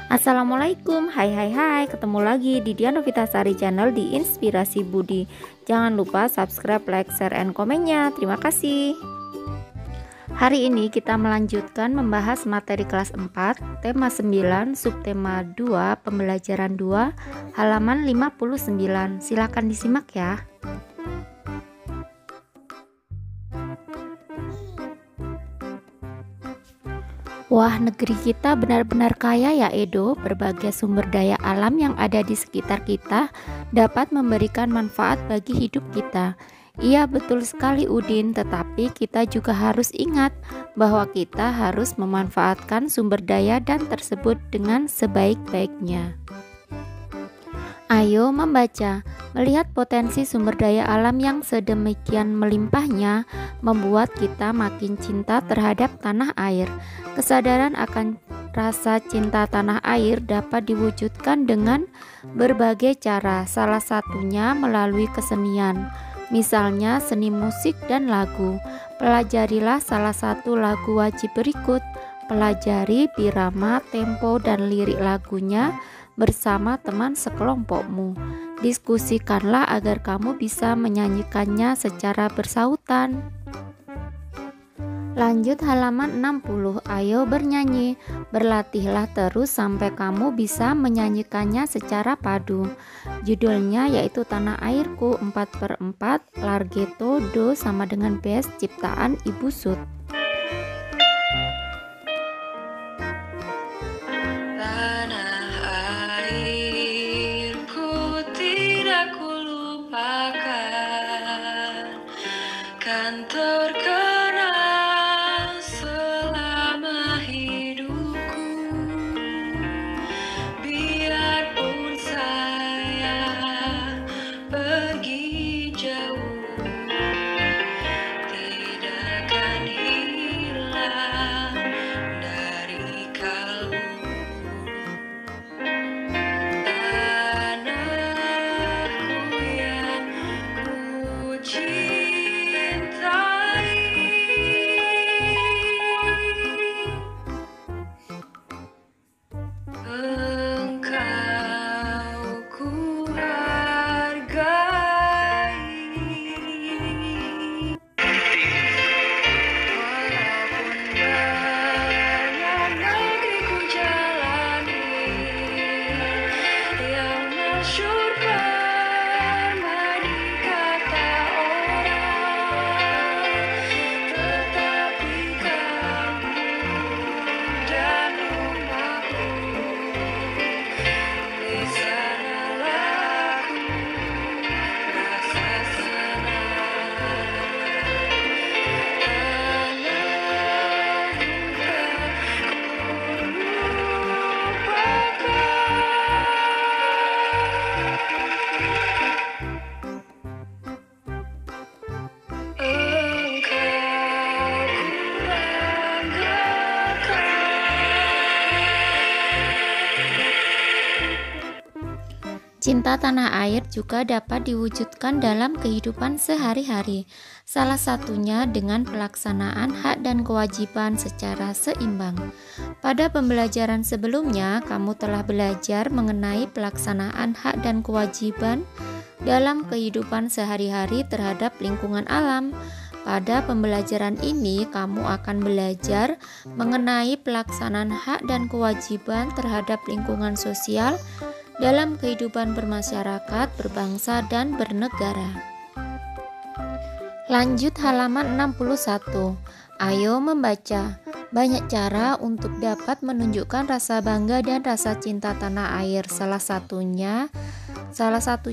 Assalamualaikum, hai, ketemu lagi di Dian Novitasari Channel di Inspirasi Budi. Jangan lupa subscribe, like, share, and komennya. Terima kasih. Hari ini kita melanjutkan membahas materi kelas 4, tema 9, subtema 2, pembelajaran 2, halaman 59. Silakan disimak ya. Wah, negeri kita benar-benar kaya ya Edo. Berbagai sumber daya alam yang ada di sekitar kita dapat memberikan manfaat bagi hidup kita. Iya, betul sekali Udin, tetapi kita juga harus ingat bahwa kita harus memanfaatkan sumber daya dan tersebut dengan sebaik-baiknya. Ayo membaca. Melihat potensi sumber daya alam yang sedemikian melimpahnya membuat kita makin cinta terhadap tanah air. Kesadaran akan rasa cinta tanah air dapat diwujudkan dengan berbagai cara, salah satunya melalui kesenian. Misalnya seni musik dan lagu. Pelajarilah salah satu lagu wajib berikut. Pelajari birama, tempo, dan lirik lagunya bersama teman sekelompokmu. Diskusikanlah agar kamu bisa menyanyikannya secara bersautan. Lanjut halaman 60. Ayo bernyanyi. Berlatihlah terus sampai kamu bisa menyanyikannya secara padu. Judulnya yaitu Tanah Airku 4/4, Larghetto Do sama dengan Bes, ciptaan Ibu Sud. Kan terkenang selama hidupku, biarpun saya pergi jauh, tidak akan hilang dari kalbu. Tanahku yang ku cintai, Cinta tanah air juga dapat diwujudkan dalam kehidupan sehari-hari, salah satunya dengan pelaksanaan hak dan kewajiban secara seimbang. Pada pembelajaran sebelumnya, kamu telah belajar mengenai pelaksanaan hak dan kewajiban dalam kehidupan sehari-hari terhadap lingkungan alam. Pada pembelajaran ini, kamu akan belajar mengenai pelaksanaan hak dan kewajiban terhadap lingkungan sosial dalam kehidupan bermasyarakat, berbangsa, dan bernegara. Lanjut halaman 61. Ayo membaca. Banyak cara untuk dapat menunjukkan rasa bangga dan rasa cinta tanah air. Salah satu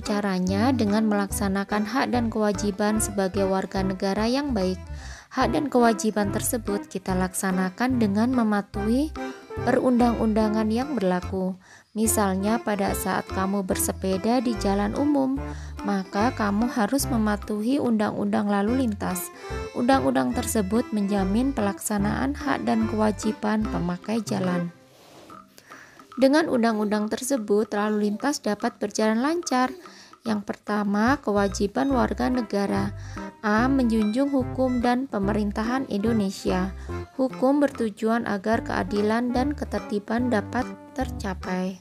caranya dengan melaksanakan hak dan kewajiban sebagai warga negara yang baik. Hak dan kewajiban tersebut kita laksanakan dengan mematuhi perundang-undangan yang berlaku. Misalnya pada saat kamu bersepeda di jalan umum, maka kamu harus mematuhi undang-undang lalu lintas. Undang-undang tersebut menjamin pelaksanaan hak dan kewajiban pemakai jalan. Dengan undang-undang tersebut, lalu lintas dapat berjalan lancar. Yang pertama, kewajiban warga negara. A. Menjunjung hukum dan pemerintahan Indonesia. Hukum bertujuan agar keadilan dan ketertiban dapat tercapai.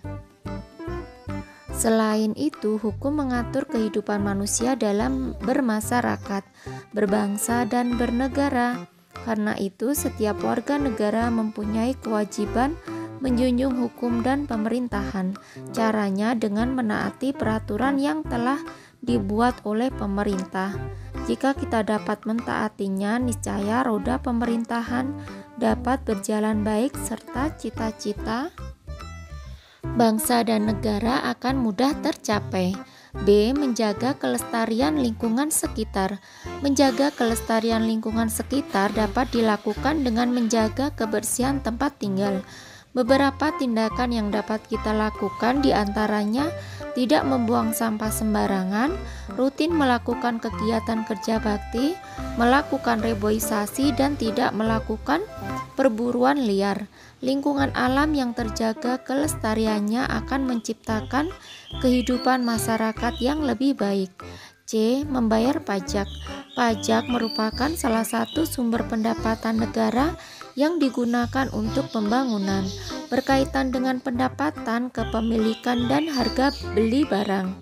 Selain itu, hukum mengatur kehidupan manusia dalam bermasyarakat, berbangsa, dan bernegara. Karena itu, setiap warga negara mempunyai kewajiban menjunjung hukum dan pemerintahan. Caranya dengan menaati peraturan yang telah dibuat oleh pemerintah. Jika kita dapat mentaatinya, niscaya roda pemerintahan dapat berjalan baik serta cita-cita bangsa dan negara akan mudah tercapai. B. Menjaga kelestarian lingkungan sekitar. Menjaga kelestarian lingkungan sekitar dapat dilakukan dengan menjaga kebersihan tempat tinggal. Beberapa tindakan yang dapat kita lakukan diantaranya tidak membuang sampah sembarangan, rutin melakukan kegiatan kerja bakti, melakukan reboisasi, dan tidak melakukan perburuan liar. Lingkungan alam yang terjaga kelestariannya akan menciptakan kehidupan masyarakat yang lebih baik. C. Membayar pajak. Pajak merupakan salah satu sumber pendapatan negara yang digunakan untuk pembangunan, berkaitan dengan pendapatan, kepemilikan, dan harga beli barang.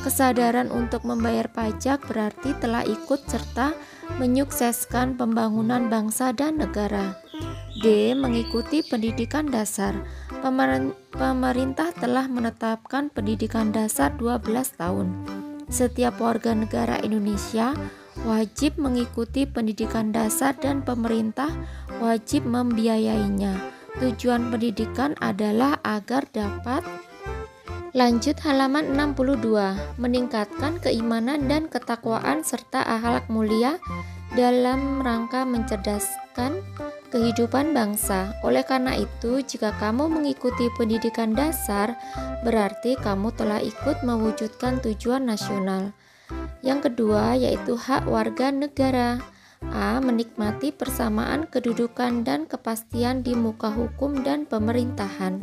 Kesadaran untuk membayar pajak berarti telah ikut serta menyukseskan pembangunan bangsa dan negara. D. Mengikuti pendidikan dasar. Pemerintah telah menetapkan pendidikan dasar 12 tahun. Setiap warga negara Indonesia wajib mengikuti pendidikan dasar dan pemerintah wajib membiayainya. Tujuan pendidikan adalah agar dapat lanjut halaman 62, meningkatkan keimanan dan ketakwaan serta akhlak mulia dalam rangka mencerdaskan kehidupan bangsa. Oleh karena itu, jika kamu mengikuti pendidikan dasar, berarti kamu telah ikut mewujudkan tujuan nasional. Yang kedua yaitu hak warga negara. A. Menikmati persamaan kedudukan dan kepastian di muka hukum dan pemerintahan.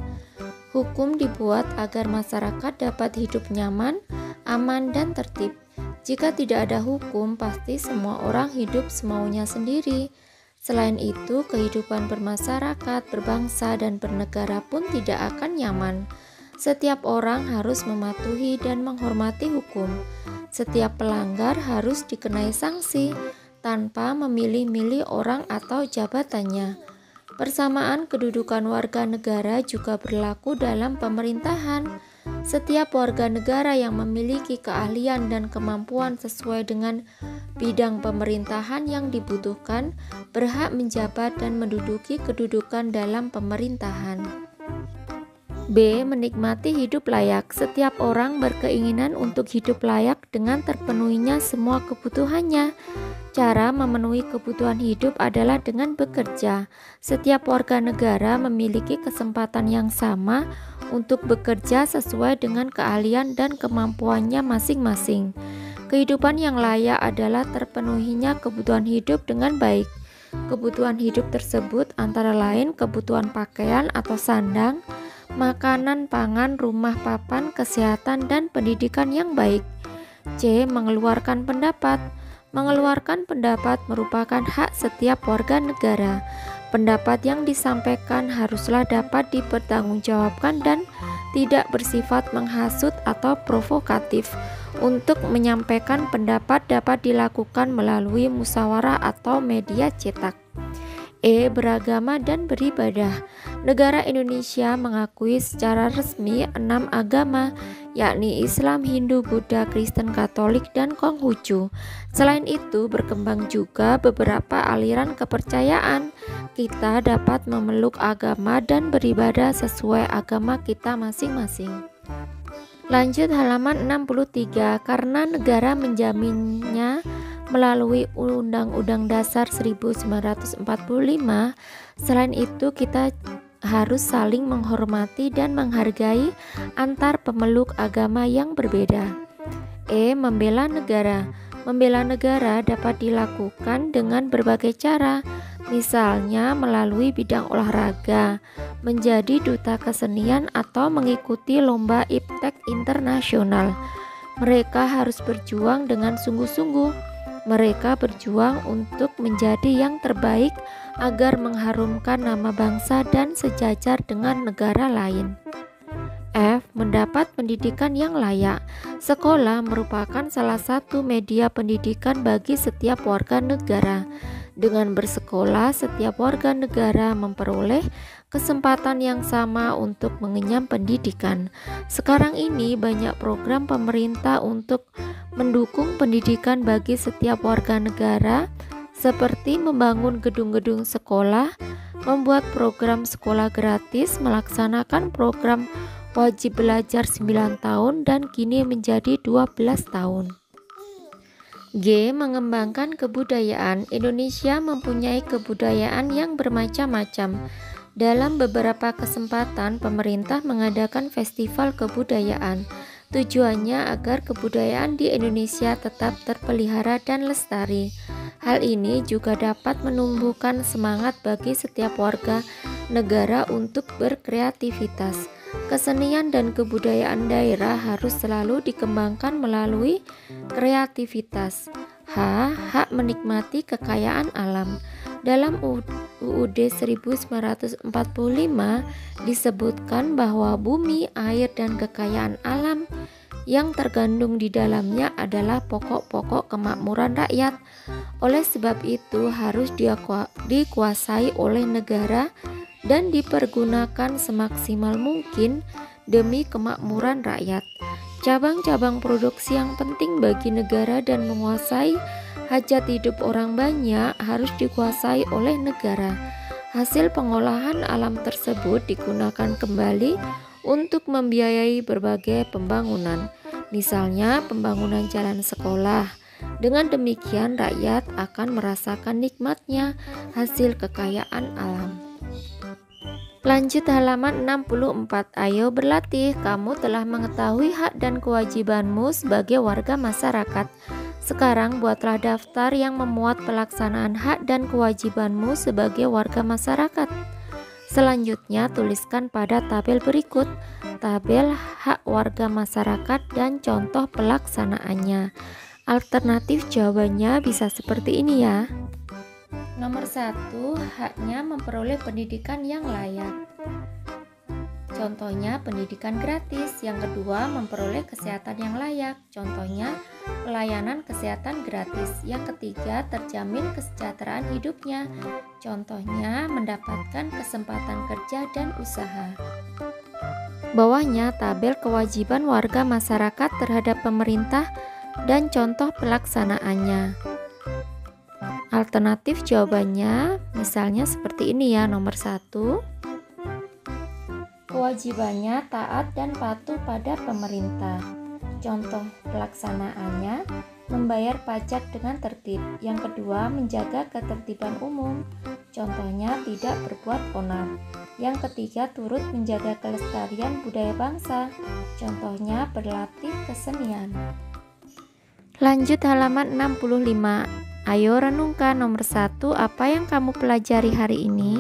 Hukum dibuat agar masyarakat dapat hidup nyaman, aman, dan tertib. Jika tidak ada hukum, pasti semua orang hidup semaunya sendiri. Selain itu, kehidupan bermasyarakat, berbangsa, dan bernegara pun tidak akan nyaman. Setiap orang harus mematuhi dan menghormati hukum. Setiap pelanggar harus dikenai sanksi tanpa memilih-milih orang atau jabatannya. Persamaan kedudukan warga negara juga berlaku dalam pemerintahan. Setiap warga negara yang memiliki keahlian dan kemampuan sesuai dengan bidang pemerintahan yang dibutuhkan berhak menjabat dan menduduki kedudukan dalam pemerintahan. B. Menikmati hidup layak. Setiap orang berkeinginan untuk hidup layak dengan terpenuhinya semua kebutuhannya. Cara memenuhi kebutuhan hidup adalah dengan bekerja. Setiap warga negara memiliki kesempatan yang sama untuk bekerja sesuai dengan keahlian dan kemampuannya masing-masing. Kehidupan yang layak adalah terpenuhinya kebutuhan hidup dengan baik. Kebutuhan hidup tersebut antara lain kebutuhan pakaian atau sandang, makanan, pangan, rumah, papan, kesehatan, dan pendidikan yang baik. C. Mengeluarkan pendapat. Mengeluarkan pendapat merupakan hak setiap warga negara. Pendapat yang disampaikan haruslah dapat dipertanggungjawabkan dan tidak bersifat menghasut atau provokatif. Untuk menyampaikan pendapat dapat dilakukan melalui musyawarah atau media cetak. E. Beragama dan beribadah. Negara Indonesia mengakui secara resmi 6 agama, yakni Islam, Hindu, Buddha, Kristen, Katolik, dan Konghucu. Selain itu, berkembang juga beberapa aliran kepercayaan. Kita dapat memeluk agama dan beribadah sesuai agama kita masing-masing. Lanjut halaman 63, karena negara menjaminnya melalui Undang-Undang Dasar 1945. Selain itu, kita harus saling menghormati dan menghargai antar pemeluk agama yang berbeda. E. Membela negara. Membela negara dapat dilakukan dengan berbagai cara, misalnya melalui bidang olahraga, menjadi duta kesenian, atau mengikuti lomba iptek internasional. Mereka harus berjuang dengan sungguh-sungguh. Mereka berjuang untuk menjadi yang terbaik agar mengharumkan nama bangsa dan sejajar dengan negara lain. F. Mendapat pendidikan yang layak. Sekolah merupakan salah satu media pendidikan bagi setiap warga negara. Dengan bersekolah, setiap warga negara memperoleh kesempatan yang sama untuk mengenyam pendidikan. Sekarang ini banyak program pemerintah untuk mendukung pendidikan bagi setiap warga negara, seperti membangun gedung-gedung sekolah, membuat program sekolah gratis, melaksanakan program wajib belajar 9 tahun dan kini menjadi 12 tahun. G. Mengembangkan kebudayaan. Indonesia mempunyai kebudayaan yang bermacam-macam. Dalam beberapa kesempatan, pemerintah mengadakan festival kebudayaan. Tujuannya agar kebudayaan di Indonesia tetap terpelihara dan lestari. Hal ini juga dapat menumbuhkan semangat bagi setiap warga negara untuk berkreativitas. Kesenian dan kebudayaan daerah harus selalu dikembangkan melalui kreativitas. H. Hak menikmati kekayaan alam. Dalam UUD 1945 disebutkan bahwa bumi, air, dan kekayaan alam yang terkandung di dalamnya adalah pokok-pokok kemakmuran rakyat. Oleh sebab itu harus dikuasai oleh negara dan dipergunakan semaksimal mungkin demi kemakmuran rakyat. Cabang-cabang produksi yang penting bagi negara dan menguasai hajat hidup orang banyak harus dikuasai oleh negara. Hasil pengolahan alam tersebut digunakan kembali untuk membiayai berbagai pembangunan, misalnya pembangunan jalan sekolah. Dengan demikian rakyat akan merasakan nikmatnya hasil kekayaan alam. Lanjut halaman 64. Ayo berlatih, kamu telah mengetahui hak dan kewajibanmu sebagai warga masyarakat. Sekarang buatlah daftar yang memuat pelaksanaan hak dan kewajibanmu sebagai warga masyarakat. Selanjutnya tuliskan pada tabel berikut tabel hak warga masyarakat dan contoh pelaksanaannya. Alternatif jawabannya bisa seperti ini ya. Nomor 1, haknya memperoleh pendidikan yang layak. Contohnya pendidikan gratis. Yang kedua, memperoleh kesehatan yang layak. Contohnya pelayanan kesehatan gratis. Yang ketiga, terjamin kesejahteraan hidupnya. Contohnya mendapatkan kesempatan kerja dan usaha. Bawahnya tabel kewajiban warga masyarakat terhadap pemerintah dan contoh pelaksanaannya. Alternatif jawabannya misalnya seperti ini ya. Nomor 1, kewajibannya taat dan patuh pada pemerintah. Contoh pelaksanaannya membayar pajak dengan tertib. Yang kedua, menjaga ketertiban umum. Contohnya tidak berbuat onar. Yang ketiga, turut menjaga kelestarian budaya bangsa. Contohnya berlatih kesenian. Lanjut halaman 65. Ayo renungkan. Nomor 1, apa yang kamu pelajari hari ini?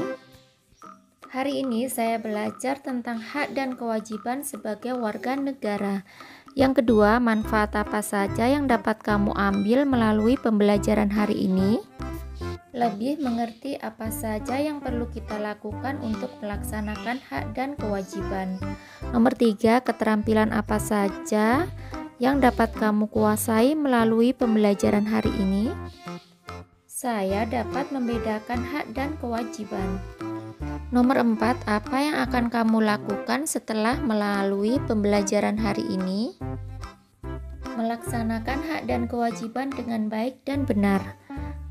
Hari ini saya belajar tentang hak dan kewajiban sebagai warga negara. Yang kedua, manfaat apa saja yang dapat kamu ambil melalui pembelajaran hari ini? Lebih mengerti apa saja yang perlu kita lakukan untuk melaksanakan hak dan kewajiban. Nomor 3, keterampilan apa saja yang dapat kamu kuasai melalui pembelajaran hari ini? Saya dapat membedakan hak dan kewajiban. Nomor 4, apa yang akan kamu lakukan setelah melalui pembelajaran hari ini? Melaksanakan hak dan kewajiban dengan baik dan benar.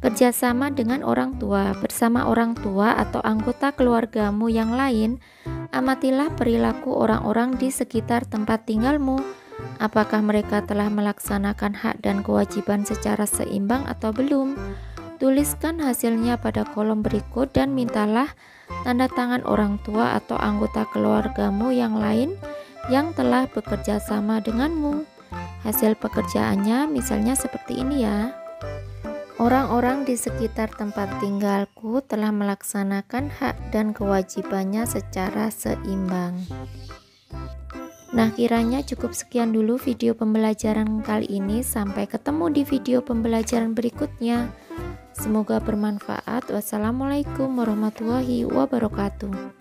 Kerjasama dengan orang tua. Bersama orang tua atau anggota keluargamu yang lain, amatilah perilaku orang-orang di sekitar tempat tinggalmu. Apakah mereka telah melaksanakan hak dan kewajiban secara seimbang atau belum? Tuliskan hasilnya pada kolom berikut dan mintalah tanda tangan orang tua atau anggota keluargamu yang lain yang telah bekerja sama denganmu. Hasil pekerjaannya misalnya seperti ini ya. Orang-orang di sekitar tempat tinggalku telah melaksanakan hak dan kewajibannya secara seimbang. Nah, kiranya cukup sekian dulu video pembelajaran kali ini. Sampai ketemu di video pembelajaran berikutnya. Semoga bermanfaat. Wassalamualaikum warahmatullahi wabarakatuh.